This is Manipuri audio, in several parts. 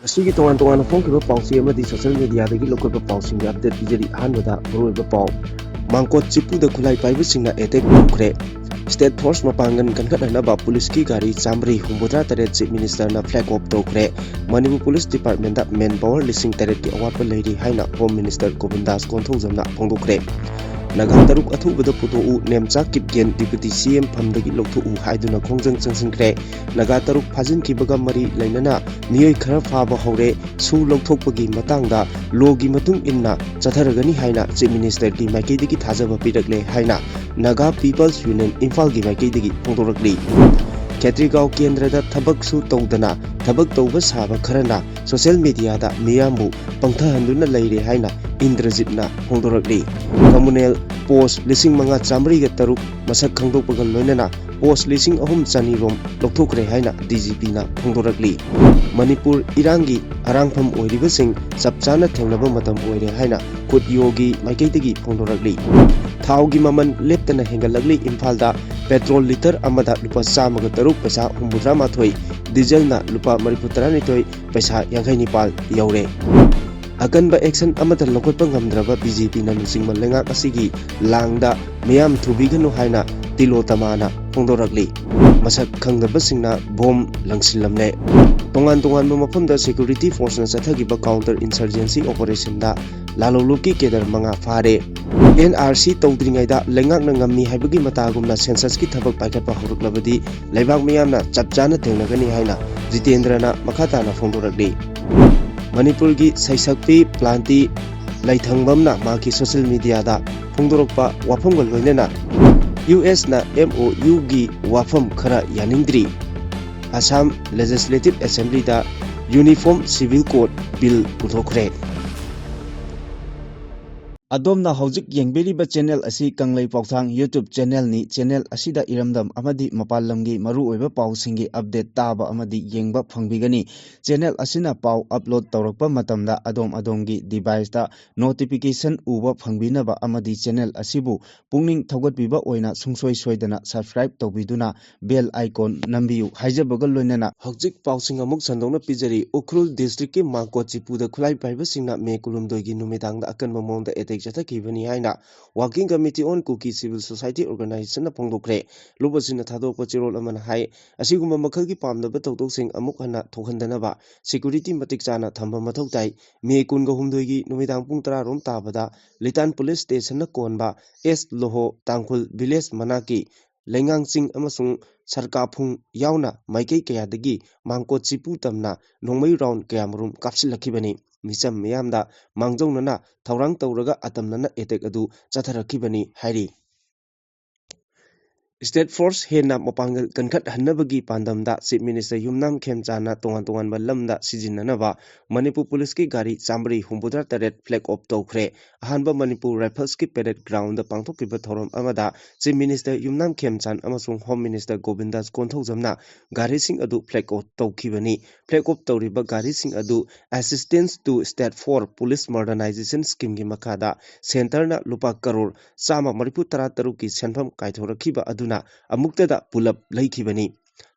ꯑꯁꯤꯒꯤ ꯇꯣꯉꯥꯟ-ꯇꯣꯉꯥꯟꯅ ꯐꯣꯡꯈꯤꯕ ꯄꯥꯎꯆꯦ ꯑꯃꯗꯤ ꯁꯣꯁꯤꯌꯦꯜ ꯃꯤꯗꯤꯌꯥꯗꯒꯤ ꯂꯧꯈꯠꯄ ꯄꯥꯎꯁꯤꯡꯒꯤ ꯑꯞꯗꯦꯠ ꯄꯤꯖꯔꯤ꯫ ꯑꯍꯥꯟꯕꯗ ꯃꯔꯨꯑꯣꯏꯕ ꯄꯥꯎ ꯃꯥꯡꯀꯣꯠ ꯆꯤꯄꯨꯗ ꯈꯨꯠꯂꯥꯏ ꯄꯥꯏꯕꯁꯤꯡꯅ ꯑꯦꯇꯦꯛ ꯇꯧꯈ꯭ꯔꯦ꯫ ꯁ꯭ꯇꯦꯠ ꯐꯣꯔꯁ ꯃꯄꯥꯡꯒꯜ ꯀꯟꯈꯠꯍꯟꯅꯕ ꯄꯨꯂꯤꯁꯀꯤ ꯒꯥꯔꯤ 368 ꯆꯤꯐ ꯃꯤꯅꯤꯁꯇꯔꯅ ꯐ꯭ꯂꯦꯒ ꯑꯣꯐ ꯇꯧꯈ꯭ꯔꯦ꯫ ꯃꯅꯤꯄꯨꯔ ꯄꯨꯂꯤꯁ ꯗꯤꯄꯥꯔꯠꯃꯦꯟꯇ ꯃꯦꯟ ꯄꯥꯋꯔ 8,000ꯒꯤ ꯑꯋꯥꯠꯄ ꯂꯩꯔꯤ ꯍꯥꯏꯅ ꯍꯣꯝ ꯃꯤꯅꯤꯁꯇꯔ ꯒꯣꯕꯤꯟꯗꯥꯁ ꯀꯣꯟꯊꯧꯖꯝꯅ ꯐꯣꯡꯗꯣꯛꯈ꯭ꯔꯦ꯫ ꯅꯥꯒꯥ 3 ꯑꯊꯨꯕꯗ ꯄꯨꯊꯣꯛꯎ, ꯅꯦꯝꯆꯥ ꯀꯤꯞꯒꯦꯟ ꯗꯤꯄꯨꯇꯤ ꯁꯤ.ꯑꯦꯝ ꯐꯝꯗꯒꯤ ꯂꯧꯊꯣꯛꯎ ꯍꯥꯏꯗꯨꯅ ꯈꯣꯡꯖꯪ ꯆꯪꯁꯤꯟꯈ꯭ꯔꯦ꯫ ꯅꯥꯒꯥ 3 ꯐꯥꯖꯤꯟꯈꯤꯕꯒ ꯃꯔꯤ ꯂꯩꯅꯅ ꯃꯤꯑꯣꯏ ꯈꯔ ꯐꯥꯕ ꯍꯧꯔꯦ꯫ ꯁꯨ ꯂꯧꯊꯣꯛꯄꯒꯤ ꯃꯇꯥꯡꯗ ꯂꯣꯒꯤ ꯃꯇꯨꯡ ꯏꯟꯅ ꯆꯠꯊꯔꯒꯅꯤ ꯍꯥꯏꯅ ꯆꯤꯐ ꯃꯤꯅꯤꯁꯇꯔꯒꯤ ꯃꯥꯏꯀꯩꯗꯒꯤ ꯊꯥꯖꯕ ꯄꯤꯔꯛꯂꯦ ꯍꯥꯏꯅ ꯅꯥꯒꯥ ꯄꯤꯄꯜꯁ ꯌꯨꯅꯤꯌꯟ ꯏꯝꯐꯥꯜꯒꯤ ꯃꯥꯏꯀꯩꯗꯒꯤ ꯐꯣꯡꯗꯣꯔꯛꯂꯤ꯫ ꯈꯦꯇ꯭ꯔꯤꯒꯥꯎ ꯀꯦꯟꯗ꯭ꯔꯗ ꯊꯕꯛꯁꯨ ꯇꯧꯗꯅ ꯊꯕꯛ ꯇꯧꯕ ꯁꯥꯕ ꯈꯔꯅ ꯁꯣꯁꯤꯌꯦꯜ ꯃꯤꯗꯤꯌꯥꯗ ꯃꯤꯌꯥꯝꯕꯨ ꯄꯪꯊꯍꯟꯗꯨꯅ ꯂꯩꯔꯦ ꯍꯥꯏꯅ ꯏꯟꯗ꯭ꯔꯖꯤꯠꯅ ꯐꯣꯡꯗꯣꯔꯛꯂꯤ꯫ ꯀꯝꯃꯨꯅꯦꯜ ꯄꯣꯁ 5,303 ꯃꯁꯛ ꯈꯪꯗꯣꯛꯄꯒ ꯂꯣꯏꯅꯅ ꯄꯣꯁ 3,300 ꯔꯣꯝ ꯂꯧꯊꯣꯛꯈ꯭ꯔꯦ ꯍꯥꯏꯅ ꯗꯤꯖꯤꯄꯤꯅ ꯐꯣꯡꯗꯣꯔꯛꯂꯤ꯫ ꯃꯅꯤꯄꯨꯔ ꯏꯔꯥꯡꯒꯤ ꯑꯔꯥꯡꯐꯝ ꯑꯣꯏꯔꯤꯕꯁꯤꯡ ꯆꯞ ꯆꯥꯅ ꯊꯦꯡꯅꯕ ꯃꯇꯝ ꯑꯣꯏꯔꯦ ꯍꯥꯏꯅ ꯈꯨꯠꯌꯣꯒꯤ ꯃꯥꯏꯀꯩꯗꯒꯤ ꯐꯣꯡꯗꯣꯔꯛꯂꯤ꯫ ꯊꯥꯎꯒꯤ ꯃꯃꯜ ꯂꯦꯞꯇꯅ ꯍꯦꯟꯒꯠꯂꯛꯂꯤ꯫ ꯏꯝꯐꯥꯜꯗ ꯄꯦꯇ꯭ꯔꯣꯜ ꯂꯤꯇꯔ ꯑꯃꯗ ꯂꯨꯄꯥ 103 ꯄꯩꯁꯥ 63, ꯗꯤꯖꯜꯅ ꯂꯨꯄꯥ 42 ꯄꯩꯁꯥ 57 ꯌꯧꯔꯦ꯫ ꯑꯀꯟꯕ ꯑꯦꯛꯁꯟ ꯑꯃꯠꯇ ꯂꯧꯈꯠꯄ ꯉꯝꯗ꯭ꯔꯕ ꯕꯤ.ꯖꯦ.ꯄꯤꯅ ꯂꯨꯆꯤꯡꯕ ꯂꯩꯉꯥꯛ ꯑꯁꯤꯒꯤ ꯂꯥꯡꯗ ꯃꯤꯌꯥꯝ ꯊꯨꯕꯤꯒꯅꯨ ꯍꯥꯏꯅ ꯇꯤꯂꯣꯇꯃꯥꯅ ꯐꯣꯡꯗꯣꯔꯛꯂꯤ꯫ ꯃꯁꯛ ꯈꯪꯗꯕꯁꯤꯡꯅ ꯕꯣꯝ ꯂꯪꯁꯤꯜꯂꯝꯂꯦ꯫ ꯇꯣꯉꯥꯟ-ꯇꯣꯉꯥꯟꯕ ꯃꯐꯝꯗ ꯁꯦꯀ꯭ꯌꯨꯔꯤꯇꯤ ꯐꯣꯔꯁꯅ ꯆꯠꯊꯈꯤꯕ ꯀꯥꯎꯟꯇꯔ ꯏꯟꯁꯔꯖꯦꯟꯁꯤ ꯑꯣꯄꯔꯦꯁꯟꯗ ꯂꯥꯂꯧꯂꯨꯞꯀꯤ ꯀꯦꯗꯔ 5 ꯐꯥꯔꯦ꯫ NRC ꯇꯧꯗ꯭ꯔꯤꯉꯩꯗ ꯂꯩꯉꯥꯛꯅ ꯉꯝꯃꯤ ꯍꯥꯏꯕꯒꯤ ꯃꯇꯥꯒꯨꯝꯅ ꯁꯦꯟꯁꯁꯀꯤ ꯊꯕꯛ ꯄꯥꯏꯈꯠꯄ ꯍꯧꯔꯛꯂꯕꯗꯤ ꯂꯩꯕꯥꯛ ꯃꯤꯌꯥꯝꯅ ꯆꯞ ꯆꯥꯅ ꯊꯦꯡꯅꯒꯅꯤ ꯍꯥꯏꯅ ꯖꯤꯇꯦꯟꯗ꯭ꯔꯅ ꯃꯈꯥ ꯇꯥꯅ ꯐꯣꯡꯗꯣꯔꯛꯂꯤ꯫ ꯃꯅꯤꯄꯨꯔꯒꯤ ꯁꯩꯁꯛꯄꯤ ꯄ꯭ꯂꯥꯟꯇꯤ ꯂꯩꯊꯪꯕꯝꯅ ꯃꯍꯥꯛꯀꯤ ꯁꯣꯁꯤꯌꯦꯜ ꯃꯤꯗꯤꯌꯥꯗ ꯐꯣꯡꯗꯣꯔꯛꯄ ꯋꯥꯐꯝꯒ ꯂꯣꯏꯅꯅ ꯌꯨ.ꯑꯦꯁ.ꯅ MOUꯒꯤ ꯋꯥꯐꯝ ꯈꯔ ꯌꯥꯅꯤꯡꯗ꯭ꯔꯤ꯫ ꯑꯁꯥꯝ ꯂꯦꯖꯤꯁꯂꯦꯇꯤꯚ ꯑꯦꯁꯦꯝꯕ꯭ꯂꯤꯗ ꯌꯨꯅꯤꯐꯣꯔꯝ ꯁꯤꯚꯤꯜ ꯀꯣꯗ ꯕꯤꯜ ꯄꯨꯊꯣꯛꯈ꯭ꯔꯦ꯫ ꯑꯗꯣꯝꯅ ꯍꯧꯖꯤꯛ ꯌꯦꯡꯕꯤꯔꯤꯕ ꯆꯦꯅꯦꯜ ꯑꯁꯤ ꯀꯪꯂꯩ ꯄꯥꯎꯊꯥꯡ ꯌꯨꯇ꯭ꯌꯨꯕ ꯆꯦꯅꯦꯜꯅꯤ꯫ ꯆꯦꯅꯦꯜ ꯑꯁꯤꯗ ꯏꯔꯝꯗꯝ ꯑꯃꯗꯤ ꯃꯄꯥꯟ ꯂꯝꯒꯤ ꯃꯔꯨꯑꯣꯏꯕ ꯄꯥꯎꯁꯤꯡꯒꯤ ꯑꯞꯗꯦꯠ ꯇꯥꯕ ꯑꯃꯗꯤ ꯌꯦꯡꯕ ꯐꯪꯕꯤꯒꯅꯤ꯫ ꯆꯦꯅꯦꯜ ꯑꯁꯤꯅ ꯄꯥꯎ ꯑꯞꯂꯣꯗ ꯇꯧꯔꯛꯄ ꯃꯇꯝꯗ ꯑꯗꯣꯝꯒꯤ ꯗꯤꯚꯥꯏꯁꯇ ꯅꯣꯇꯤꯐꯤꯀꯦꯁꯟ ꯎꯕ ꯐꯪꯕꯤꯅꯕ ꯑꯃꯗꯤ ꯆꯦꯅꯦꯜ ꯑꯁꯤꯕꯨ ꯄꯨꯛꯅꯤꯡ ꯊꯧꯒꯠꯄꯤꯕ ꯑꯣꯏꯅ ꯁꯨꯡꯁꯣꯏ ꯁꯣꯏꯗꯅ ꯁꯕꯁꯀ꯭ꯔꯥꯏꯕ ꯇꯧꯕꯤꯗꯨꯅ ꯕꯦꯜ ꯑꯥꯏꯀꯣꯟ ꯅꯝꯕꯤꯌꯨ ꯍꯥꯏꯖꯕꯒ ꯂꯣꯏꯅꯅ ꯍꯧꯖꯤꯛ ꯄꯥꯎꯁꯤꯡ ꯑꯃꯨꯛ ꯁꯟꯗꯣꯛꯅ ꯄꯤꯖꯔꯤ꯫ ꯎꯈ꯭ꯔꯨꯜ ꯗꯤꯁꯇ꯭ꯔꯤꯛꯀꯤ ꯃꯥꯡꯀꯣꯠ ꯆꯤꯄꯨꯗ ꯈꯨꯠꯂꯥꯏ ꯄꯥꯏꯕꯁꯤꯡꯅ ꯃꯦ 12ꯒꯤ ꯅꯨꯃꯤꯗꯥꯡꯗ ꯑꯀꯟꯕ ꯃꯑꯣꯡꯗ ꯑꯦꯇꯦꯛ ꯆꯠꯊꯈꯤꯕꯅꯤ ꯍꯥꯏꯅ ꯋꯥꯔꯀꯤꯡ ꯀꯃꯤꯇꯤ ꯑꯣꯟ ꯀꯨꯀꯤ ꯁꯤꯚꯤꯜ ꯁꯣꯁꯥꯏꯇꯤ ꯑꯣꯔꯒꯅꯥꯏꯖꯦꯁꯟꯅ ꯐꯣꯡꯗꯣꯛꯈ꯭ꯔꯦ꯫ ꯂꯨꯞ ꯑꯁꯤꯅ ꯊꯥꯗꯣꯛꯄ ꯆꯦꯔꯣꯜ ꯑꯃꯅ ꯍꯥꯏ ꯑꯁꯤꯒꯨꯝꯕ ꯃꯈꯜꯒꯤ ꯄꯥꯝꯗꯕ ꯊꯧꯗꯣꯛꯁꯤꯡ ꯑꯃꯨꯛ ꯍꯟꯅ ꯊꯣꯛꯍꯟꯗꯅꯕ ꯁꯦꯀ꯭ꯌꯨꯔꯤꯇꯤ ꯃꯇꯤꯛ ꯆꯥꯅ ꯊꯝꯕ ꯃꯊꯧ ꯇꯥꯏ꯫ ꯃꯦ 18ꯒꯤ ꯅꯨꯃꯤꯗꯥꯡ ꯄꯨꯡ 10 ꯔꯣꯝ ꯇꯥꯕꯗ ꯂꯤꯇꯥꯟ ꯄꯨꯂꯤꯁ ꯁ꯭ꯇꯦꯁꯟꯅ ꯀꯣꯟꯕ ꯑꯦꯁ ꯂꯣꯍꯣ ꯇꯥꯡꯈꯨꯜ ꯚꯤꯂꯦꯖ ꯃꯅꯥꯛꯀꯤ ꯂꯩꯉꯥꯡꯆꯤꯡ ꯑꯃꯁꯨꯡ ꯁꯔꯀꯥꯐꯨꯡ ꯌꯥꯎꯅ ꯃꯥꯏꯀꯩ ꯀꯌꯥꯗꯒꯤ ꯃꯥꯡꯀꯣꯠ ꯆꯤꯄꯨ ꯇꯝꯅ ꯅꯣꯡꯃꯩ ꯔꯥꯎꯟ ꯀꯌꯥꯃꯔꯨꯝ ꯀꯥꯞꯁꯤꯜꯂꯛꯈꯤꯕꯅꯤ꯫ ꯃꯤꯆꯝ ꯃꯤꯌꯥꯝꯗ ꯃꯥꯡꯖꯧꯅꯅ ꯊꯧꯔꯥꯡ ꯇꯧꯔꯒ ꯑꯇꯝꯅꯅ ꯑꯦꯇꯦꯛ ꯑꯗꯨ ꯆꯠꯊꯔꯛꯈꯤꯕꯅꯤ ꯍꯥꯏꯔꯤ꯫ ꯁ꯭ꯇꯦꯠ ꯐꯣꯔꯁ ꯍꯦꯟꯅ ꯃꯄꯥꯡꯒꯜ ꯀꯟꯈꯠꯍꯟꯅꯕꯒꯤ ꯄꯥꯟꯗꯝꯗ ꯆꯤꯐ ꯃꯤꯅꯤꯁꯇꯔ ꯌꯨꯝꯅꯥꯝ ꯈꯦꯝꯆꯥꯟꯅ ꯇꯣꯉꯥꯟ-ꯇꯣꯉꯥꯟꯕ ꯂꯝꯗ ꯁꯤꯖꯤꯟꯅꯅꯕ ꯃꯅꯤꯄꯨꯔ ꯄꯨꯂꯤꯁꯀꯤ ꯒꯥꯔꯤ 368 ꯐ꯭ꯂꯦꯒ ꯑꯣꯐ ꯇꯧꯈ꯭ꯔꯦ꯫ ꯑꯍꯥꯟꯕ ꯃꯅꯤꯄꯨꯔ ꯔꯥꯏꯐꯜꯁꯀꯤ ꯄꯦꯔꯦꯗ ꯒ꯭ꯔꯥꯎꯟꯗ ꯄꯥꯡꯊꯣꯛꯈꯤꯕ ꯊꯧꯔꯝ ꯑꯃꯗ ꯆꯤꯐ ꯃꯤꯅꯤꯁꯇꯔ ꯌꯨꯝꯅꯥꯝ ꯈꯦꯝꯆꯥꯟ ꯑꯃꯁꯨꯡ ꯍꯣꯝ ꯃꯤꯅꯤꯁꯇꯔ ꯒꯣꯕꯤꯟꯗꯥꯁ ꯀꯣꯟꯊꯧꯖꯝꯅ ꯒꯥꯔꯤꯁꯤꯡ ꯑꯗꯨ ꯐ꯭ꯂꯦꯒ ꯑꯣꯐ ꯇꯧꯈꯤꯕꯅꯤ꯫ ꯐ꯭ꯂꯦꯒ ꯑꯣꯐ ꯇꯧꯔꯤꯕ ꯒꯥꯔꯤꯁꯤꯡ ꯑꯗꯨ assistance two state four police modernisation ꯁ꯭ꯀꯤꯝꯒꯤ ꯃꯈꯥꯗ ꯁꯦꯟꯇꯔꯅ ꯂꯨꯄꯥ ꯀꯔꯣꯔ 133ꯀꯤ ꯁꯦꯟꯐꯝ ꯀꯥꯏꯊꯣꯔꯛꯈꯤꯕ ꯑꯗꯨꯅ ꯑꯃꯨꯛꯇꯗ ꯄꯨꯂꯞ ꯂꯩꯈꯤꯕꯅꯤ꯫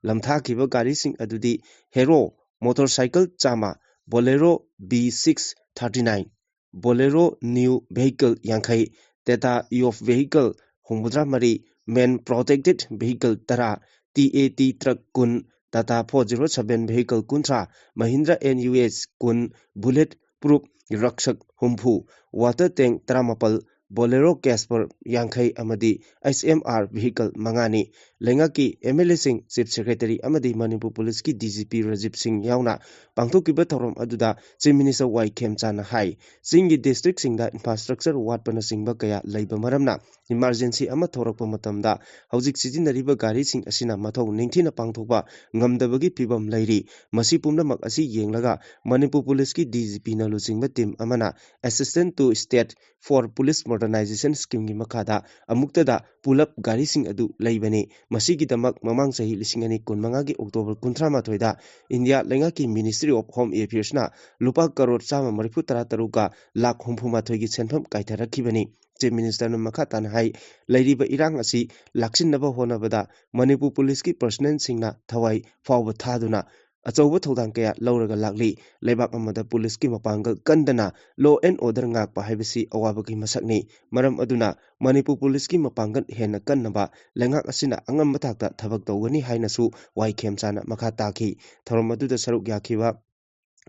ꯂꯝꯊꯥꯈꯤꯕ ꯒꯥꯔꯤꯁꯤꯡ ꯑꯗꯨꯗꯤ Hero motorcycle 100, Bolero B6 39, Bolero new vehicle 50, Tata ꯏꯑꯣꯞ vehicle 63, mine protected vehicle 10, TAT truck 20, Tata 407 vehicle 30, Mahindra NUH 20, bulletproof Rakshak 70, water tank 17, Bolero Casspir 50 ꯑꯃꯗꯤ HMR ꯚꯦꯍꯤꯀꯜ 5ꯅꯤ꯫ ꯂꯩꯉꯥꯛꯀꯤ MLAꯁꯤꯡ, ꯆꯤꯐ ꯁꯦꯀ꯭ꯔꯦꯇꯔꯤ ꯑꯃꯗꯤ ꯃꯅꯤꯄꯨꯔ ꯄꯨꯂꯤꯁꯀꯤ DGP ꯔꯥꯖꯤꯕ ꯁꯤꯡ ꯌꯥꯎꯅ ꯄꯥꯡꯊꯣꯛꯈꯤꯕ ꯊꯧꯔꯝ ꯑꯗꯨꯗ ꯆꯤꯐ ꯃꯤꯅꯤꯁꯇꯔ ꯋꯥꯏ ꯈꯦꯝꯆꯥꯟꯅ ꯍꯥꯏ ꯆꯤꯡꯒꯤ ꯗꯤꯁꯇ꯭ꯔꯤꯛꯁꯤꯡꯗ ꯏꯟꯐ꯭ꯔꯥꯁꯇ꯭ꯔꯛꯆꯔ ꯋꯥꯠꯄꯅꯆꯤꯡꯕ ꯀꯌꯥ ꯂꯩꯕ ꯃꯔꯝꯅ ꯏꯃꯥꯔꯖꯦꯟꯁꯤ ꯑꯃ ꯊꯣꯔꯛꯄ ꯃꯇꯝꯗ ꯍꯧꯖꯤꯛ ꯁꯤꯖꯤꯟꯅꯔꯤꯕ ꯒꯥꯔꯤꯁꯤꯡ ꯑꯁꯤꯅ ꯃꯊꯧ ꯅꯤꯡꯊꯤꯅ ꯄꯥꯡꯊꯣꯛꯄ ꯉꯝꯗꯕꯒꯤ ꯐꯤꯚꯝ ꯂꯩꯔꯤ꯫ ꯃꯁꯤ ꯄꯨꯝꯅꯃꯛ ꯑꯁꯤ ꯌꯦꯡꯂꯒ ꯃꯅꯤꯄꯨꯔ ꯄꯨꯂꯤꯁꯀꯤ DGPꯅ ꯂꯨꯆꯤꯡꯕ ꯇꯤꯝ ꯑꯃꯅ assistance two state four police modernisation ꯁ꯭ꯀꯤꯝꯒꯤ ꯃꯈꯥꯗ ꯑꯃꯨꯛꯇꯗ ꯄꯨꯂꯞ ꯒꯥꯔꯤꯁꯤꯡ ꯑꯗꯨ ꯂꯩꯕꯅꯤ꯫ ꯃꯁꯤꯒꯤꯗꯃꯛ ꯃꯃꯥꯡ ꯆꯍꯤ 2015ꯒꯤ ꯑꯣꯛꯇꯣꯕꯔ 18ꯗ ꯏꯟꯗꯤꯌꯥ ꯂꯩꯉꯥꯛꯀꯤ ꯃꯤꯅꯤꯁꯇ꯭ꯔꯤ ꯑꯣꯐ ꯍꯣꯝ ꯑꯦꯐꯤꯌꯔꯁꯅ ꯂꯨꯄꯥ ꯀꯔꯣꯔ 133ꯒ ꯂꯥꯈ 74ꯒꯤ ꯁꯦꯟꯐꯝ ꯀꯥꯏꯊꯔꯛꯈꯤꯕꯅꯤ꯫ ꯆꯤꯐ ꯃꯤꯅꯤꯁꯇꯔꯅ ꯃꯈꯥ ꯇꯥꯅ ꯍꯥꯏ ꯂꯩꯔꯤꯕ ꯏꯔꯥꯡ ꯑꯁꯤ ꯂꯥꯛꯁꯤꯟꯅꯕ ꯍꯣꯠꯅꯕꯗ ꯃꯅꯤꯄꯨꯔ ꯄꯨꯂꯤꯁꯀꯤ ꯄꯔꯁꯅꯦꯜꯁꯤꯡꯅ ꯊꯋꯥꯏ ꯐꯥꯎꯕ ꯊꯥꯗꯨꯅ achouba thodang kaya lauraga lakli leibak amada police ki mapangal kandana law and order ngakpa haibasi awabagi masakni maram aduna Manipur police ki mapangal hena kannaba lengak asina angam batakta thabak tawgani hainasu waikem chana makha taki thoram aduda saruk yakhiba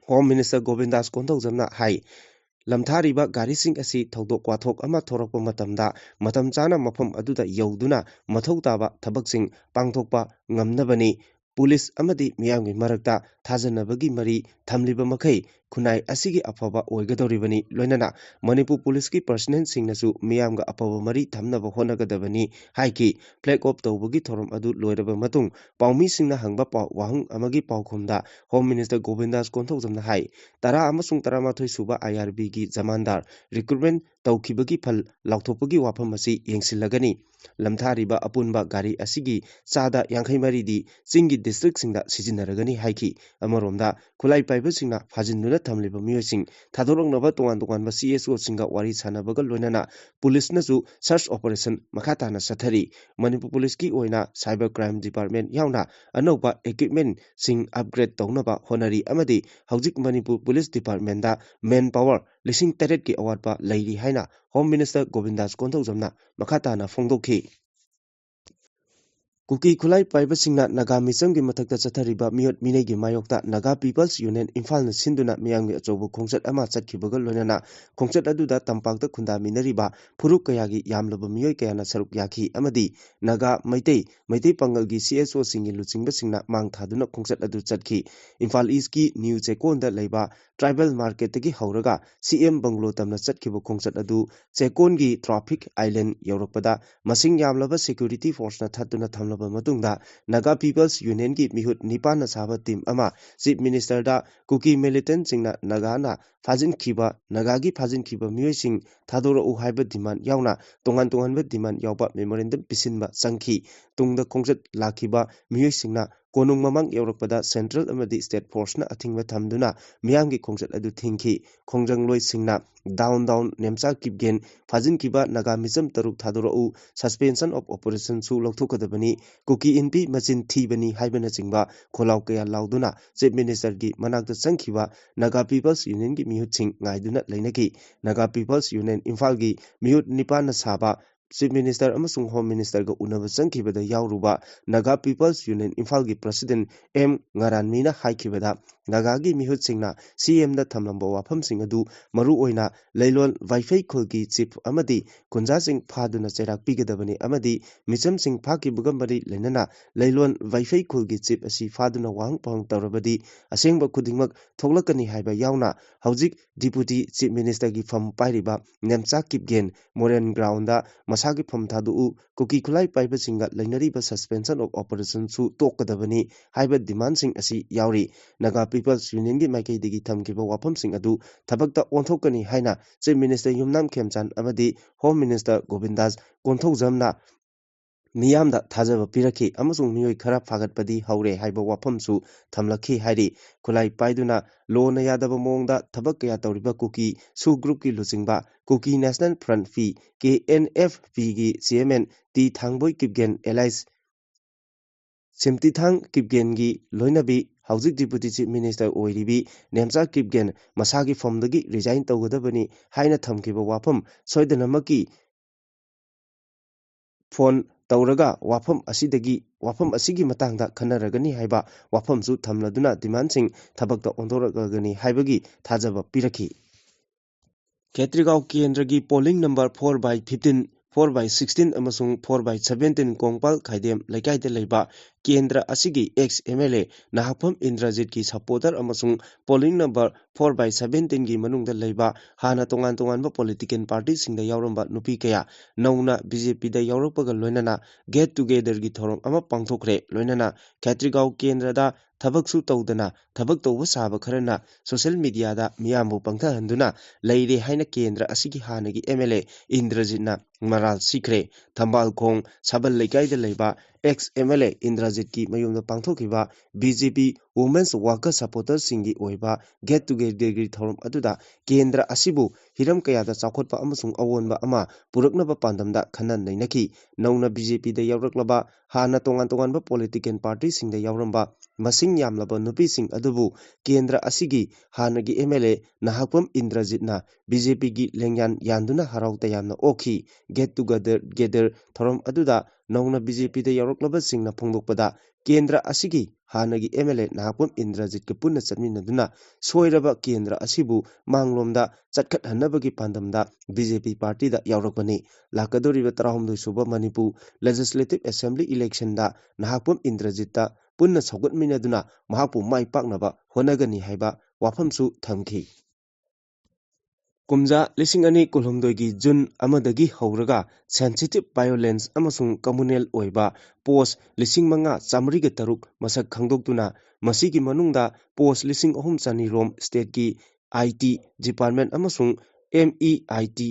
Home Minister Govindas Kontaujamna hai lamthariba garising asi thodok kwathok ama thorakpa matamda matam chana mafam aduda yauduna mathau taba thabaksing pangthokpa ngamnabani police amadi miyamgi marakta thajanabagi mari thamliba makai khunai asigi afaba oigadoribani loinana Manipur police ki personnel singnasu miyamga afaba mari thamnaba honagadabani haiki flag off tawbagi thoram adu loiraba matung paumi singna hangba wahung amagi paukhumda Home Minister Govindas Kontaujamna hai tara amasung taramathoi suba IRB gi zamandar recruitment tawkhibagi phal lauthopagi wafam asi yengsilagani lamthariba apunba gari asigi chada yangkhai mari di singi district singda sijinaragani haiki amaromda khulai paiba singna phajinduna thamliba miyosing thadoroknaba tongan tongan ba CSO singa wari sanabaga loinana police nasu search operation makata na sathari Manipur police ki oina cyber crime department yauna anoba equipment sing upgrade tawnaba honari amadi hawjik Manipur police department da manpower lising teret ki awatpa lairi haina Home Minister Govindas Kontaujamna makata na phongdokhi Kuki Khulai Paiba Singna Naga Misam gi mathakta chathariba miyot minei gi mayokta Naga People's Union Imphal na sinduna miyamgi achobu khongchat ama chatkhibaga loinana khongchat aduda tampakta khunda minariba phuruk kaya gi yamlaba miyoi kaya na saruk yakhi amadi Naga Maitei Pangal gi CSO singi luchingba singna mang thaduna khongchat adu chatkhi Imphal East ki New Chekon da leiba tribal market gi hauraga CM Banglo tamna chatkhiba khongchat adu Chekon gi traffic island yorakpada masing yamlaba security force na thatuna thamla matungda Naga People's Union ki mihut nipana saba team ama Chief Minister da Kuki militant singna Naga na Fajin Khiba Naga gi Fajin Khiba miyoi sing thadora u haiba demand yauna tongan ba demand yawba memorandum pisinba sangkhi tungda khongchat lakhiba miyoi singna konung mamang yorakpada central amadi state force na athingba thamduna miyamgi khongchat adu thingkhi khongjang loi singna down nemcha kipgen Fajin Khiba Naga Misam taruk thadora u suspension of operation su lokthokadabani Kuki inpi machin thibani haibana chingba kholau kaya lauduna Chief Minister gi manakta changkhiba Naga People's Union gi mihut sing ngaiduna leinaki Naga People's Union Imphal gi mihut nipana saba Chief Minister amasung Home Minister ga unaba changkhibada yawruba Naga People's Union Imphal gi President M Ngaranmina haikibada Naga gi mihut singna CM da thamlamba wafam sing adu maru oina leilon Waifei khulgi chief amadi kunja sing phaduna cherak pigadabani amadi micham sing phaki bugamari lenana leilon Waifei khulgi chief asi phaduna wang pang tarabadi asengba khudingmak thoglakani haiba yauna hawjik deputy chief minister gi fam pairiba nemcha kipgen moren ground da masagi pham thadu Kuki Khulai paiba singa lainariba suspension of operation su tokadabani haiba demand sing asi yauri Naga People's Union gi maikei digi thamkiba wafam sing adu thabakta onthokani haina Chief Minister Yumnam Khemchan amadi Home Minister Govindas Kontaujamna miyamda thajaba pirakhi amasung miyoi khara phagatpadi haure haiba wafamsu thamlakhi hairi khulai paiduna lona yadaba mongda thabak kaya tawriba Kuki su group ki luchingba Kuki National Front Fee KNFP gi chairman T Thangboi Kipgen Allies Simtithang Kipgen gi loinabi Hawjik Deputy Chief Minister oiribi Nemcha Kipgen masagi formdagi resign tawgadabani haina thamkiba wafam soidanamaki phone tawraga wafam asigi matangda khanaragani haiba wafam su thamladuna demand sing thabakta ondoragani haibagi thajaba pirakhi Khetrigao Kendra gi polling number 4/15 4/16 amasung 4/17 Kongpal Khaidem Laikai leiba Kendra asigi ex MLA Nahapam Indrajit ki supporter amasung polling number 4/17 gi manungda leiba hana tongan ba political party singda yauramba nupi kaya nauna BJP da yaurokpaga loinana get together gi thorom ama pangthokre loinana Khetrigao Kendra da thabaksu tawdana thabak tawba saba kharana social media da miyambu pangthahanduna leire haina Kendra asigi hanagi MLA Indrajitna maral sikre Thambal Khong Sabal Laikai da leiba ex-MLA Indrajit ki mayumda pangthokhiba BJP Women's Worker Supporters singi oiba get together gi thorum aduda kendra asibu hiram kayada chakhotpa amasung awonba ama puraknaba pandamda khanan nainaki nauna BJP da yawraklaba hana tongan ba political party sing da yawramba masing yamlaba nupi sing adubu kendra asigi hanagi MLA Nahapam Indrajit na BJP gi lengyan yanduna harauta yamna okhi get together thorum aduda nauna BJP da yawraklaba sing na phongdokpada kendra asigi hanagi MLA Nahapam Indrajit ke punna chatminaduna soiraba kendra asibu manglomda chatkhat hanabagi pandamda BJP party da yawrakpani lakadoriba 36 suba Manipur Legislative Assembly election da Nahapam Indrajit ta punna saugatminaduna mahapu mai paknaba honagani haiba wafamsu thamki Kumja lising ani kulhumdoigi June amadagi hauraga sensitive violence amasung communal oiba post lising manga chamriga taruk masak khangdoktuna masigi manungda post lising ahum chani rom state ki IT department amasung MEITY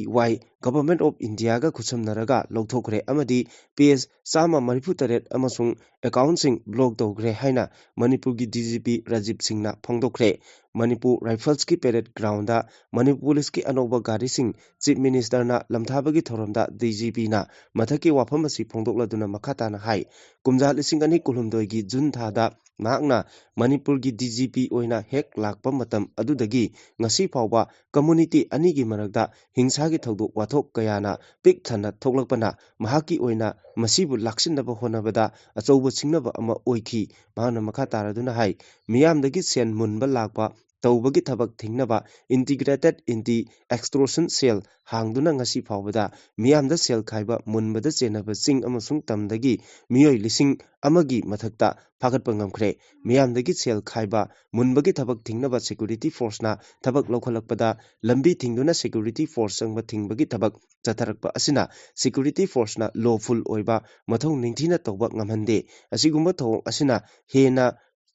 Government of India ga khusamnaraga lawthokre amadi page sama maniputaret amasung accounting block togre haina Manipur gi DGP Rajiv Singh na phongdokre Manipur Rifles ki parade ground da Manipur Police ki anoba gari sing Chief Minister na lamthabagi thoramda DGP na mathaki wafam asi phongdokladuna makhata na hai kumja lising ani kulhumdoi gi June tha da mahakna Manipur gi DGP oina hek lakpa matam adudagi ngasi phawba community ani gi marakda hingsa gi thogdok wathok kayana pik thana thoklakpana mahaki oina masibu laksinaba honabada achouba singnaba ama oikhi mahana makha taraduna hai miyamdagi sen munba lakpa tawbagi thabak thingnaba integrated anti extortion cell hangduna ngasi phawbada miyamda cell khaiba munbada chenaba sing amasung tamdagi miyoi lising amagi mathakta phagatpa ngamkhre miyamdagi cell khaiba munbagi thabak thingnaba security force na thabak lokhalakpada lambi thingduna security force sangba thingbagi thabak chatharakpa asina security force na lawful oiba mathau ningthina tawba ngamhande asigumba thong asina hena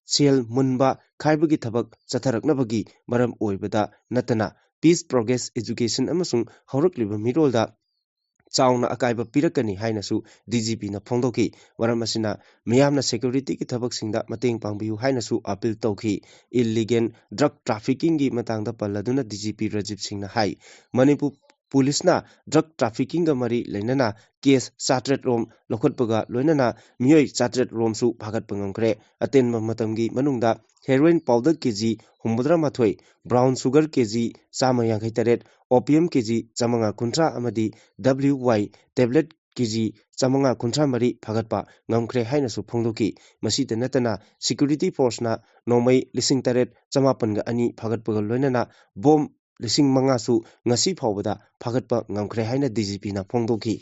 cell munba khaibagi thabak chatharaknabagi maram oibada natana peace progress education amasung haurakliba mirolda chauna akaiba pirakani hainasu DGP na phongdoki waramasina miyamna security ki thabak singda mateng pangbiu hainasu appeal tawki illegal drug trafficking gi matangda palladuna DGP Rajiv Singh na hai Manipur Police na drug trafficking ga mari leinana case chatret rom lokhotpaga loinana miyoi chatret rom su phagat pangamkre atenma matamgi manungda heroin powder kg 83 brown sugar kg 138 opium kg 150 amadi WY tablet kg 153 phagatpa ngamkre hainasu phongdoki masida natana security force na nomai lising taret 152 phagatpaga loinana bomb lising manga su ngasi phawbada phagatpa ngamkre haina DGP na phongdoki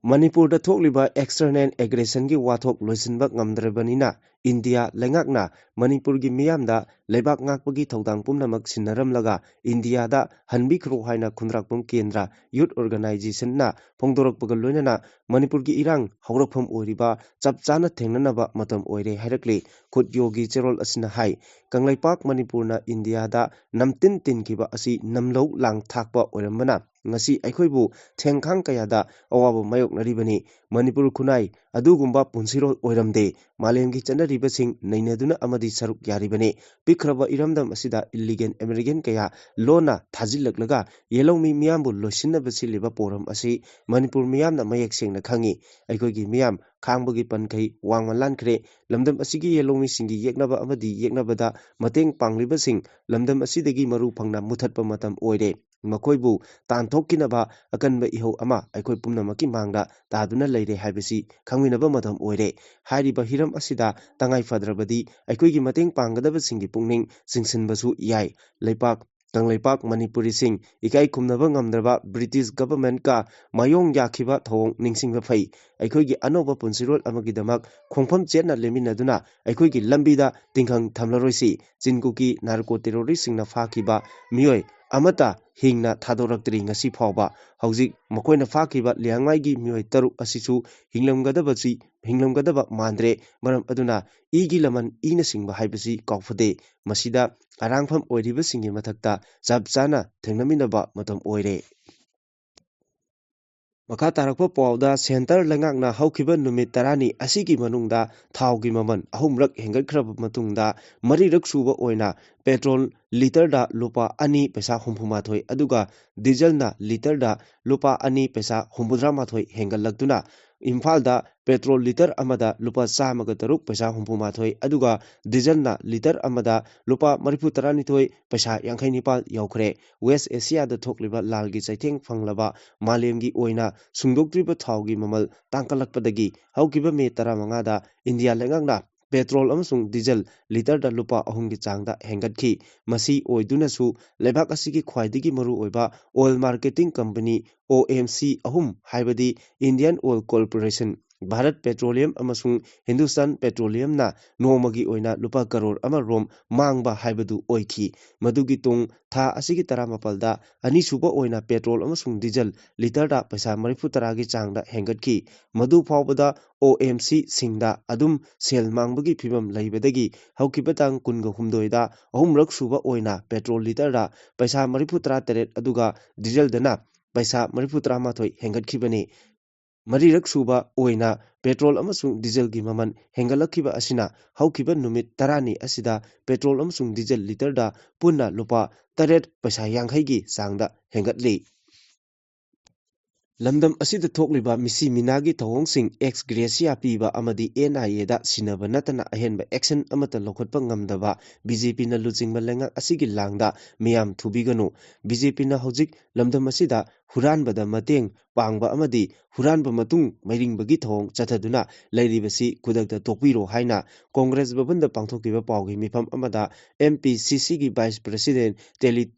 Manipur da thokliba external aggression gi wathok loisinba ngamdrabanina India lengakna Manipur gi miyamda leibak ngakpagi thodang pumnamak sinaramlaga India da hanbi khro haina khundrakpum kendra youth organization na phongdorakpaga loinana Manipur gi irang hawrapham oiriba chapchana thengnanaba matam oire hairakle khut yogi cherol asina hai kanglaipak Manipur na India da namtin tinkiba asi namlo lang thakpa oirambana ngasi aikhoibu thengkhang kayada awaba mayok naribani Manipur khunai adugumba punsiro oiramde malemgi chanariba sing nainaduna amadi saruk yaribani pikraba iramdam asida illegal American kaya lona thajillaklaga yelomi miyambu losinaba siliba poram asi Manipur miyamna mayek sengna khangi aikogi miyam khangbagi pankai wangman lankhre lamdam asigi yelomi singi yeknaba amadi yeknabada mateng pangliba sing lamdam asidagi maru phangna muthatpa matam oire makoibu tanthokkinaba akanba ihau ama aikoi pumnamaki mangda taduna leire haibasi khangminaba madam oire hairiba hiram asida tangai fadrabadi aikoigi mateng panggadaba singi pungning singsinbasu yai leipak Tangleipak Manipuri sing ikai khumnaba ngamdraba British government ka mayong yakhiba thong ningsingba phai aikoigi anoba punsirol amagidamak khongpham chetna leminaduna aikoigi lambida tingkhang thamlaroisi chinkuki narco terrorist singna phakiba miyoi amata hingna thadoraktri ngasi phawba hauzik makoina phakiba liangai miyoi taruk asisu hinglamgadaba mandre maram aduna igi laman ina singba haibasi kaufade masida arangpham oiriba singi mathakta chapchana thengnaminaba matam oire Maka tarakpa pawda center lengakna haukiba numit tarani asigi manungda thaugi maman ahumrak hengatkraba matungda marirak suba oina petrol liter da lupa ani pesa humpumathoi aduga diesel na liter da lupa ani pesa humbudramathoi hengallaktuna Imphal da petrol liter amada lupa chamaga taruk pesa humpumathoi aduga diesel na liter amada lupa marifu taranithoi pesa yankhai nipal yaukre West Asia da thokliba lalgi chaitheng phanglaba malemgi oina sungdoktriba thaugi mamal tangkalakpadagi haukiba me 15 da India lengakna petrol amasung diesel liter da lupa ahumgi changda hengatkhi masi oidunasu lebak asigi khwaidigi maru oiba oil marketing company OMC ahum haibadi Indian Oil Corporation Bharat Petroleum amasung Hindustan Petroleum na nomagi oina lupa karor ama rom mangba haibadu oikhi madugi tung tha asigi 18 da ani suba oina petrol amasung diesel liter da paisa 30 gi changda hengatkhi madu phawbada OMC singda adum sel mangbagi phibam leibadagi haukibatang kunga humdoida ahumrak suba oina petrol liter da paisa 33 aduga diesel dana paisa 34 hengatkibani Marirak suba oina petrol amasung diesel gi maman hengalakhiba asina haukiba numit tarani asida petrol amasung diesel liter da punna lupa taret paisa yankhai gi sangda hengatli Lamdam asida thokliba misi minagi thawngsing ex gracia piba amadi NIA da sinaba natana ahenba action amata lokhotpa ngamdaba BJP na luchingba lengak asigi langda miyam thubiganu BJP na hojik lamdam asida huranbada mateng pangba amadi huranba matung mairingbagi thawng chathaduna leiribasi kudakta tokpiro haina Congress babanda pangthoktiba pawgi mifam amada MPCC gi Vice President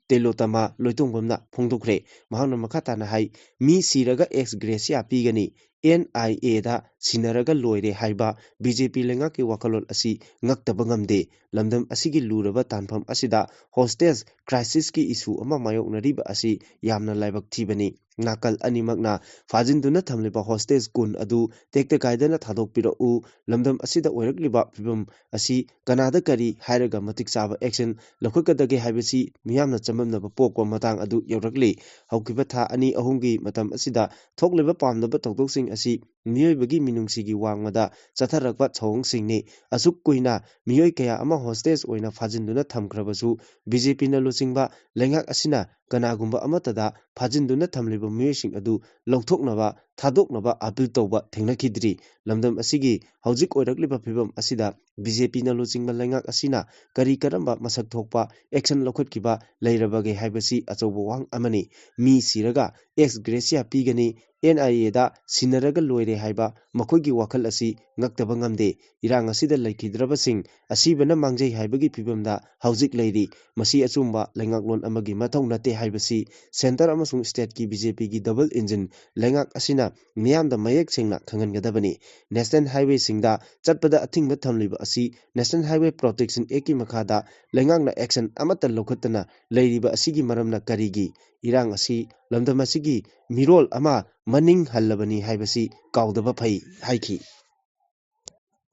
Telotama loitongomna phongdokre mahana makhatana hai mi siraga ex gracia pigani NIA da sinaraga loire haiba BJP lengaki wakalot asi ngaktaba ngamde lamdam asigi luraba tanpham asida hostage crisis ki issue ama mayoknariba asi yamna laibak thibani nakal animakna fajinduna thamliba hostage kun adu tekte kaidana thadokpira u lamdam asida oirakliba phibam asi kanada kari hairaga matik chaba action lokhakadage haibasi miyamna chamamnaba pokwa matang adu yaurakli haukiba tha ani ahumgi matam asida thokliba pamdaba tokdoksing asi miyoibagi minungsigi wangmada chatharakba chawngsingni asuk kuina miyoi kaya ama hostage oina fajinduna thamkrabasu BJP na luchingba lengak asina kanagumba amatada fajinduna thamliba miyoising adu longthoknaba thadoknaba appeal tawba thengnakidri lamdam asigi hojik oirakliba phibam asida BJP na luchingba lengak asina kari karamba masak thokpa action lokhotkiba leirabage haibasi achawba wang amani mi siraga ex gracia pigani NIA da sinaraga loire haiba makoigi wakal asi ngaktaba ngamde irang asida laikhidrabasing asibana mangjai haibagi phibamda hojik leiri masi achumba lengaklon amagi mathau nate haibasi center amasung state ki BJP gi double engine lengak asina miyamda mayek sengna khangangadabani national highway singda chatpada athingba thamliba asi national highway protection act ki makhada lengakna action amata lokhatana leiriba asigi maramna karigi irang asi lamdam asigi mirol ama maning hallabani haibasi kaudaba phai haiki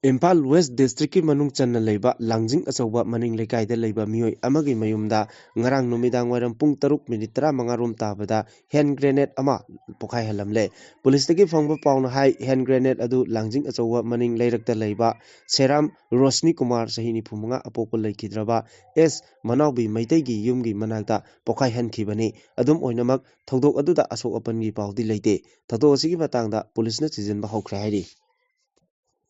Impal West District ki manung channa leiba langjing achauba maning lekai da leiba mioi amagi mayumda ngarang numidang waram pung 3:35 rom tabada hand grenade ama pokhai halamle police tagi phangba pauna hai hand grenade adu langjing achauba maning leirakta leiba Seram Rosni Kumar sahini phumunga apopol leikidraba S Manawbi Maitai gi yumgi manakta pokhai hankhibani adum oinamak thodok aduda asok apangi paudi leite thado asigi matangda police na chijenba hokra hairi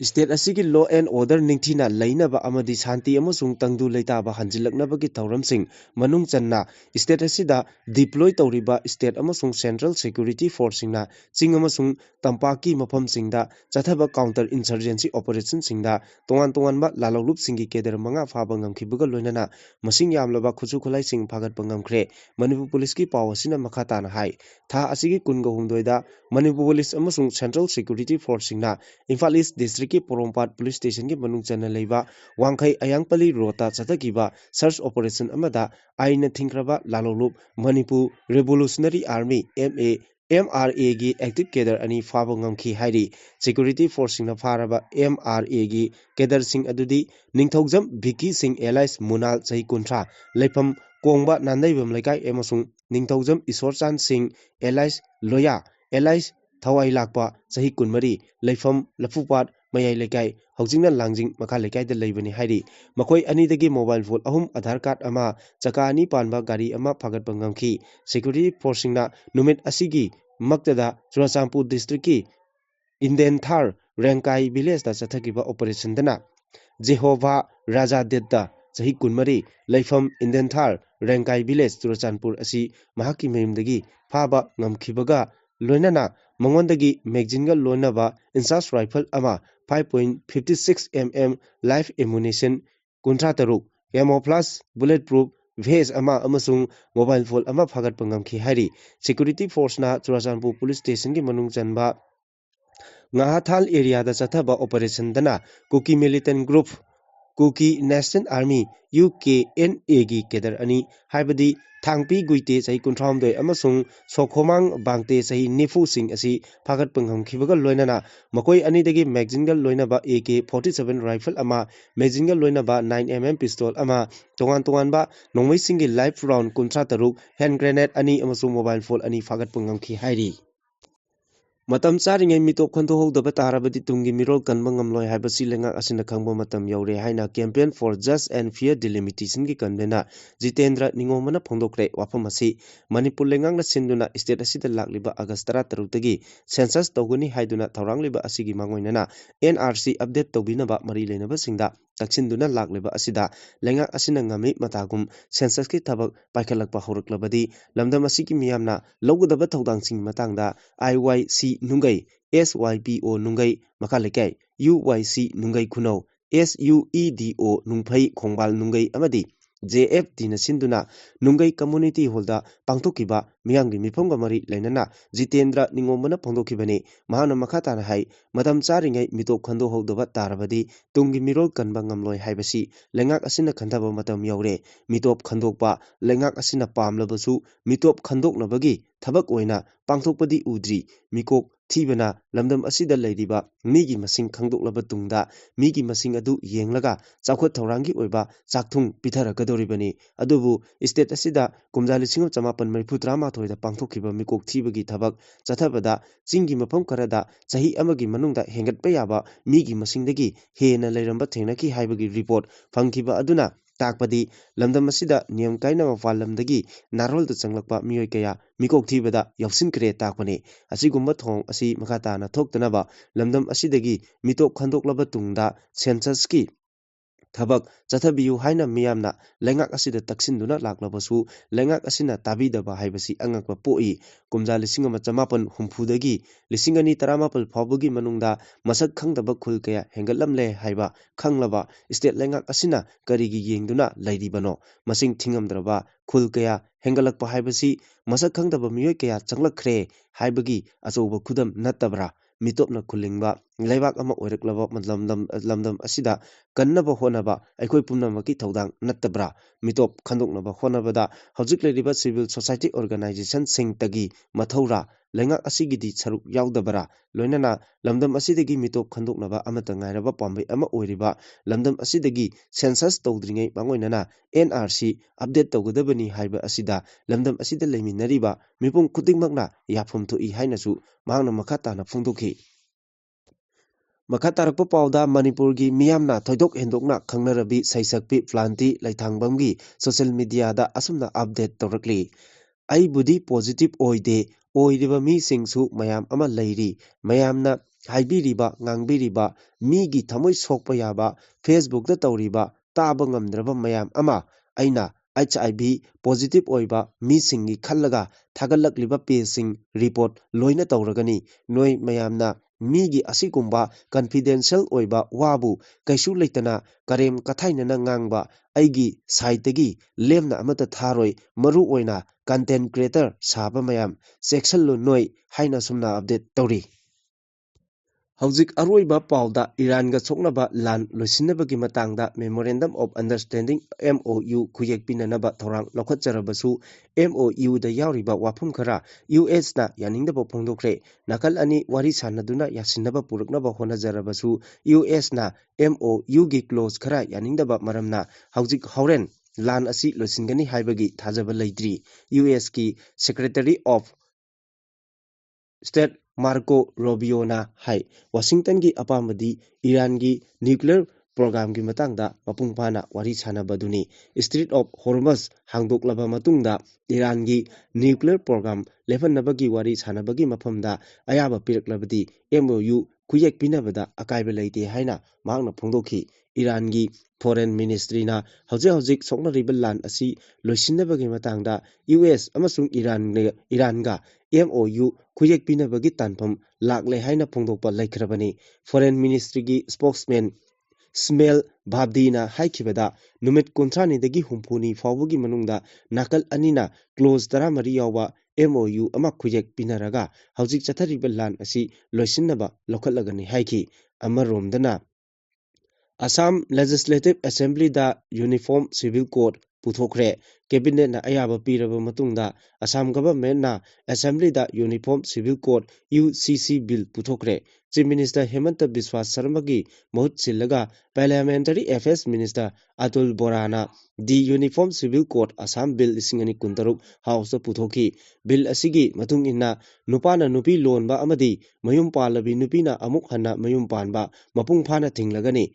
State asigi law and order ningthina lainaba amadi shanti amasung tangdu leitaba hanjilaknabagi thauramsing manung channa state asida deploy tawriba state amasung central security force singna ching amasung tampaki mafam singda chathaba counter insurgency operation singda tongan ba lalolup singi keder manga phaba ngamkhibuga loinana masing yamlaba khuchu khulai sing phagat pangamkhre Manipur police ki pawasina makhata na hai tha asigi kungo humdoida Manipur police amasung central security force singna Imphal East district ki Porompat police station ki manung chana leiba wangkhai ayangpali rota chatakiba search operation amada aina thinkraba lalolup Manipur Revolutionary Army MRA gi active cadre ani faba ngamkhi hairi security force singna faraba MRA gi cadre sing adudi ningthogjam Vicky Singh Elias Munal chahi kuntra leifam kongba nandaibam laikai emasung ningthogjam Isorchan Singh Elias Loya Elias Thawai Lakpa, Sahi Kunmari, Leifam, Lafupat, Mayai Lekai, Housing and Langjing, Makalekai the Labani Hadi, Makoi Anidagi mobile phone, Ahum, Adhar card Ama, Chakani Panba, Gari Ama, Pagat Bangamki, Security Forcingna, Numit Asigi, Maktada, Churasampu District, Inden Thar, Rankai Village, the Satakiba Operation Dana, Jehovah Raja Detta, Sahi Kunmari, Leifam, Inden Thar, Rankai Village, Churasanpur Asi, Mahaki Memdagi, Paba, Namkibaga, Loinana, Mongondagi, Magzinga Lonaba, Insas Rifle Ama, 5.56 mm live ammunition, Kuntrataruk, Ammo Plus, Bulletproof, Vase Ama Amasung, Mobile Phone Ama Fagat Pangamki Hari, Security Force Na, Churasanpur Police Station Ki Manung Chanba, Ngahathal area da Chathaba Operation Dana, Kuki Militant Group, Kuki National Army, UKNA gi Kedar Ani, Habadi, Thangpi Guite, Sai Kuntram de Amasung, Sokomang Bangte, Sai Nifu Sing Asi, Pagat Pangam Kivagal Loinana, Makoi Anidagi, Magzingal Loinaba AK 47 rifle Ama, Magzingal Loinaba 9mm pistol Ama, Tongan Nongway Singi live round Kuntrataruk, hand grenade Ani Amasung mobile phone Ani Fagat Pangam Ki Hairi. Matam charingai mitop khondohdaba tarabadi tungi mirol kanba ngamloi haibasi lenga asina khangba matam yaure haina campaign for just and fair delimitation gi kanbena Jitendra Ningomana phongdokre wafam asi Manipur lengang na sinduna state asida lakliba August 13 tagi census tawguni haiduna thawrangliba asigi mangoinana NRC update tawbinaba mari leinaba singda taksinduna lakliba asida lenga asina ngami matagum census ki thabak paikhalakpa horaklabadi lamdam asigi miyamna logudaba thawdangsing matangda IYC Nungai, SYPO Nungai, Makalekai, UYC Nungai Kuno, SUEDO Nungpai Kongbal Nungai Amadi, JFT Nasinduna, Nungai Community Holder, Pangtokiba, Miyangi Miponga Mari Lenana, Jitendra Ningomana Pondokibani, Mahana Makatana Hai, Madam Charingai Mito Kondo Holdova Tarabadi, Tungi Miro Kanbangam Loi Haibasi, Lengak Asina Kantaba Matam Yaure, Mitop Kandokpa, Lengak Asina Pam Labasu, Mitop Kandok Nabagi, Tabak Oina, Pangtokpadi Udri, Mikok, Tibana, Lamdam Asida Ladiba, Migi Masing Kangdok Labatunda, Migi Masing Adu Yenglaga, Zakot Taurangi Oiba, Zaktung, Pitara Kadoribani, Adubu, Estate Asida, Kumzali Singh Chamapan Mariputrama Toida Pangtokiba Mikok Tibagi Tabak, Zatabada, Zingi Mapam Karada, Sahi Amagi Manunda, Hengat Payaba, Migi Masingdagi, Hena Leramba Tenaki Haibagi report, Funkiba Aduna. Takpadi, Lamdam Asida, Niam Kaina Valamdagi, Narol the Sanglapa, Mioikaya, Mikok Tibada, Yavsin Kre Takpani, Asigumbatong, Asi Makatana Toktanaba, Lamdam Asidagi, Mito Kandok Labatunda, Sensaski. Thabak, Zatabiu Haina Miamna, Lengak Asida Taksinduna Laklabasu, Lengak Asina Tabidaba Haibasi Angakpa Poi, Kumza Lisingama Chamapan Humpudagi, Lisingani Taramapal Pabagi Manunda, Masak Kangdaba Kulkaya, Hengalamle Haiba, Kanglaba, State Lengak Asina, Karigi Yengduna, Lady Bano, Masing Tingamdraba, Kulkaya, Hengalakpa Haibasi, Masak Kangdaba Mioikaya, Changlakre, Haibagi, Asoba Kudam Natabra. Mitopna Kulingba, Levak Ama Oreklava, Lamdam Asida, Kannaba Honaba, Ekoi Punamaki Todang, Natabra, Mitop, Kandoknaba Honabada, Hojik Ladiba Civil Society Organization Sing Tagi, Mathora, Lenga Asigidi Saruk Yaudabara, Loinana, Lamdam Asidagi Mitop Kandoknaba, Amatangairaba Pombe, Ama Oriba, Lamdam Asidagi, Census Todringe, Mangoinana, NRC, Update Togodabani Haiba Asida, Lamdam Asida Leminariba, Mipum Kuting Magna, Yapum to E Hainasu, Mangna Makatana Fundoki. Makatarakpa Pauda Manipurgi Miyamna Toidok Hendokna Kangnarabi Saisakpi Flanti Laithangbamgi social media da asumna update torakli. Ai budi positive oide oiriba mi singsu mayam ama leiri mayamna haibiriba ngangbiriba migi thamoi sokpa yaba Facebook da tawriba taba ngamdraba mayam ama aina HIV positive oiba mi singi khallaga thagalakliba page report loina tawragani noi mayamna Migi asigumba confidential oiba wabu kaisu leitana karem kathainana ngangba aigi saitagi lemna amata tharoi maru oina content creator saba mayam section lo noi haina sumna update tori Hauzik Aroiba Pauda Iran ga Soknaba Lan Lusinabagi Matangda Memorandum of Understanding MOU Kuyek Pinanaba Torang Lokacharabasu MOU da Yauriba Wapum Kara US na Yaningdaba Pongdokre Nakal Ani Wari Sanaduna Yasinaba Puruknaba Honazarabasu US na MOU gi close Kara Yaningdaba Maramna Hauzik Hauren Lan Asi Lusingani Haibagi Thajaba Laidri US ki Secretary of state Marco ꯔꯣꯕꯤꯑꯣꯅ ꯍꯥꯏ ꯋꯥꯁꯤꯡꯇꯟꯒꯤ ꯑꯄꯥꯝꯕꯗꯤ ꯏꯔꯥꯟꯒꯤ ꯅ꯭ꯌꯨꯀ꯭ꯂꯤꯌꯔ ꯄ꯭ꯔꯣꯒ꯭ꯔꯥꯝꯒꯤ ꯃꯇꯥꯡꯗ ꯃꯄꯨꯡ ꯐꯥꯅ ꯋꯥꯔꯤ ꯁꯥꯅꯕꯗꯨꯅꯤ꯫ ꯁ꯭ꯇ꯭ꯔꯤꯠ ꯑꯣꯐ ꯍꯣꯔꯃꯁ ꯍꯥꯡꯗꯣꯛꯂꯕ ꯃꯇꯨꯡꯗ ꯏꯔꯥꯟꯒꯤ ꯅ꯭ꯌꯨꯀ꯭ꯂꯤꯌꯔ ꯄ꯭ꯔꯣꯒ꯭ꯔꯥꯝ ꯂꯦꯞꯍꯟꯅꯕꯒꯤ ꯋꯥꯔꯤ ꯁꯥꯅꯕꯒꯤ ꯃꯐꯝꯗ ꯑꯌꯥꯕ ꯄꯤꯔꯛꯂꯕꯗꯤ MOU ꯈꯨꯌꯦꯛ ꯄꯤꯅꯕꯗ ꯑꯀꯥꯏꯕ ꯂꯩꯇꯦ ꯍꯥꯏꯅ ꯃꯍꯥꯛꯅ ꯐꯣꯡꯗꯣꯛꯈꯤ꯫ ꯏꯔꯥꯟꯒꯤ ꯐꯣꯔꯦꯟ ꯃꯤꯅꯤꯁꯇ꯭ꯔꯤꯅ ꯍꯧꯖꯤꯛ ꯍꯧꯖꯤꯛ ꯁꯣꯛꯅꯔꯤꯕ ꯂꯥꯟ ꯑꯁꯤ ꯂꯣꯏꯁꯤꯟꯅꯕꯒꯤ ꯃꯇꯥꯡꯗ US ꯑꯃꯁꯨꯡ ꯏꯔꯥꯟꯒ MOU ꯈꯨꯌꯦꯛ ꯄꯤꯅꯕꯒꯤ ꯇꯥꯟꯐꯝ ꯂꯥꯛꯂꯦ ꯍꯥꯏꯅ ꯐꯣꯡꯗꯣꯛꯄ ꯂꯩꯈ꯭ꯔꯕꯅꯤ꯫ ꯐꯣꯔꯦꯟ ꯃꯤꯅꯤꯁꯇ꯭ꯔꯤꯒꯤ ꯁ꯭ꯄꯣꯛꯁꯃꯦꯟ ꯏꯁꯃꯦꯜ ꯚꯥꯕꯗꯤꯅ ꯍꯥꯏꯈꯤꯕꯗ ꯅꯨꯃꯤꯠ 30ꯗꯒꯤ 60ꯅꯤ ꯐꯥꯎꯕꯒꯤ ꯃꯅꯨꯡꯗ ꯅꯥꯀꯜ ꯑꯅꯤꯅ ꯀ꯭ꯂꯣꯖ 13 ꯌꯥꯎꯕ MOU ꯑꯃ ꯈꯨꯌꯦꯛ ꯄꯤꯅꯔꯒ ꯍꯧꯖꯤꯛ ꯆꯠꯊꯔꯤꯕ ꯂꯥꯟ ꯑꯁꯤ ꯂꯣꯏꯁꯤꯟꯅꯕ ꯂꯧꯈꯠꯂꯒꯅꯤ ꯍꯥꯏꯈꯤ꯫ ꯑꯃꯔꯣꯝꯗꯅ ꯑꯁꯥꯝ ꯂꯦꯖꯤꯁꯂꯦꯇꯤꯚ ꯑꯦꯁꯦꯝꯕ꯭ꯂꯤꯗ ꯌꯨꯅꯤꯐꯣꯔꯝ ꯁꯤꯚꯤꯜ ꯀꯣꯗ ꯄꯨꯊꯣꯛꯈ꯭ꯔꯦ꯫ ꯀꯦꯕꯤꯅꯦꯠꯅ ꯑꯌꯥꯕ ꯄꯤꯔꯕ ꯃꯇꯨꯡꯗ ꯑꯁꯥꯝ ꯒꯚꯔꯟꯃꯦꯟꯠꯅ ꯑꯦꯁꯦꯝꯕ꯭ꯂꯤꯗ uniform civil code UCC bill ꯄꯨꯊꯣꯛꯈ꯭ꯔꯦ꯫ ꯆꯤꯐ ꯃꯤꯅꯤꯁꯇꯔ ꯍꯦꯃꯟꯇ ꯕꯤꯁ꯭ꯋꯥ ꯁꯔꯃꯒꯤ ꯃꯍꯨꯠ ꯁꯤꯜꯂꯒ ꯄꯥꯔꯂꯤꯌꯥꯃꯦꯟꯇꯔꯤ ꯑꯦꯐꯦꯌꯔꯁ ꯃꯤꯅꯤꯁꯇꯔ ꯑꯇꯨꯜ ꯕꯣꯔꯥꯅ the uniform civil code Assam bill 2023 ꯍꯥꯎꯁꯇ ꯄꯨꯊꯣꯛꯈꯤ꯫ ꯕꯤꯜ ꯑꯁꯤꯒꯤ ꯃꯇꯨꯡ ꯏꯟꯅ ꯅꯨꯄꯥꯅ ꯅꯨꯄꯤ ꯂꯣꯟꯕ ꯑꯃꯗꯤ ꯃꯌꯨꯝ ꯄꯥꯜꯂꯕꯤ ꯅꯨꯄꯤꯅ ꯑꯃꯨꯛ ꯍꯟꯅ ꯃꯌꯨꯝ ꯄꯥꯟꯕ ꯃꯄꯨꯡ ꯐꯥꯅ ꯊꯤꯡꯂꯒꯅꯤ꯫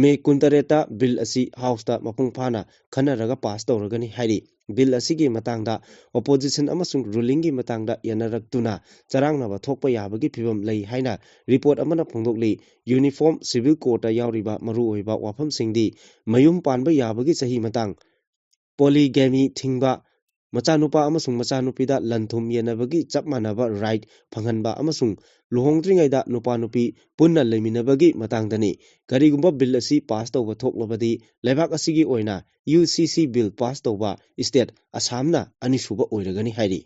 ꯃꯦ 23ꯇ ꯕꯤꯜ ꯑꯁꯤ ꯍꯥꯎꯁꯇ ꯃꯄꯨꯡ ꯐꯥꯅ ꯈꯟꯅꯔꯒ ꯄꯥꯁ ꯇꯧꯔꯒꯅꯤ ꯍꯥꯏꯔꯤ꯫ ꯕꯤꯜ ꯑꯁꯤꯒꯤ ꯃꯇꯥꯡꯗ ꯑꯣꯄꯣꯖꯤꯁꯟ ꯑꯃꯁꯨꯡ ꯔꯨꯂꯤꯡꯒꯤ ꯃꯇꯥꯡꯗ ꯌꯥꯅꯔꯛꯇꯨꯅ ꯆꯔꯥꯡꯅꯕ ꯊꯣꯛꯄ ꯌꯥꯕꯒꯤ ꯐꯤꯚꯝ ꯂꯩ ꯍꯥꯏꯅ ꯔꯤꯄꯣꯔꯠ ꯑꯃꯅ ꯐꯣꯡꯗꯣꯛꯂꯤ꯫ ꯌꯨꯅꯤꯐꯣꯔꯝ ꯁꯤꯚꯤꯜ ꯀꯣꯗꯇ ꯌꯥꯎꯔꯤꯕ ꯃꯔꯨꯑꯣꯏꯕ ꯋꯥꯐꯝꯁꯤꯡꯗꯤ ꯃꯌꯨꯝ ꯄꯥꯟꯕ ꯌꯥꯕꯒꯤ ꯆꯍꯤ ꯃꯇꯥꯡ, ꯄꯣꯂꯤꯒꯦꯃꯤ ꯊꯤꯡꯕ, ꯃꯆꯥꯅꯨꯄꯥ ꯑꯃꯁꯨꯡ ꯃꯆꯥꯅꯨꯄꯤꯗ ꯂꯟ-ꯊꯨꯝ ꯌꯦꯟꯅꯕꯒꯤ ꯆꯞ ꯃꯥꯟꯅꯕ ꯔꯥꯏꯠ ꯐꯪꯍꯟꯕ ꯑꯃꯁꯨꯡ ꯂꯨꯍꯣꯡꯗ꯭ꯔꯤꯉꯩꯗ ꯅꯨꯄꯥ-ꯅꯨꯄꯤ ꯄꯨꯟꯅ ꯂꯩꯃꯤꯟꯅꯕꯒꯤ ꯃꯇꯥꯡꯗꯅꯤ꯫ ꯀꯔꯤꯒꯨꯝꯕ ꯕꯤꯜ ꯑꯁꯤ ꯄꯥꯁ ꯇꯧꯕ ꯊꯣꯛꯂꯕꯗꯤ ꯂꯩꯕꯥꯛ ꯑꯁꯤꯒꯤ ꯑꯣꯏꯅ UCC ꯕꯤꯜ ꯄꯥꯁ ꯇꯧꯕ ꯁ꯭ꯇꯦꯠ ꯑꯁꯥꯝꯅ ꯑꯅꯤꯁꯨꯕ ꯑꯣꯏꯔꯒꯅꯤ ꯍꯥꯏꯔꯤ꯫